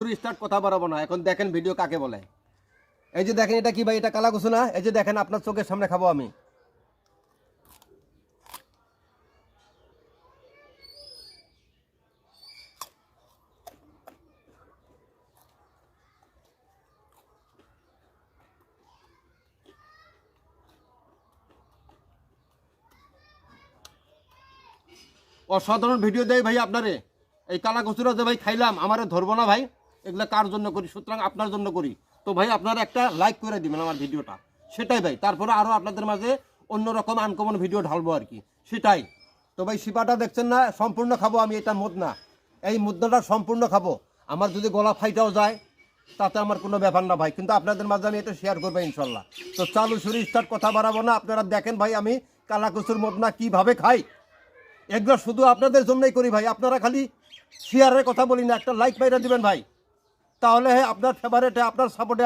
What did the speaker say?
শুরু স্টার্ট, কথা বাড়াবো না। এখন দেখেন ভিডিও কাকে বলে। এই যে দেখেন, এটা কি ভাই? এটা কালা কচু না? এই যে দেখেন, আপনার চোখের সামনে খাবো আমি। অসাধারণ ভিডিও দেয় ভাই আপনারে। এই কালা কচুরা যে ভাই খাইলাম, আমারে ধরবো না ভাই। এগুলো কার জন্য করি? সুতরাং আপনার জন্য করি। তো ভাই আপনারা একটা লাইক করে দিবেন আমার ভিডিওটা, সেটাই ভাই। তারপরে আরও আপনাদের মাঝে অন্যরকম আনকমন ভিডিও ঢালবো আর কি, সেটাই। তো ভাই শিপাটা দেখছেন না? সম্পূর্ণ খাবো আমি। এটা মুদনা, এই মুদনাটা সম্পূর্ণ খাবো। আমার যদি গলা ফাইটাও যায় তাতে আমার কোনো ব্যাপার না ভাই, কিন্তু আপনাদের মাঝে আমি এটা শেয়ার করবো ইনশাল্লাহ। তো চালু শুরু স্টার্ট, কথা বাড়াবো না। আপনারা দেখেন ভাই আমি কালা কচুর মুদনা কীভাবে খাই। এগুলো শুধু আপনাদের জন্যই করি ভাই। আপনারা খালি শেয়ারের কথা বলি না, একটা লাইক পাইরা দিবেন ভাই, তাহলে আপনার ফেভারেটে, আপনার সাপোর্টে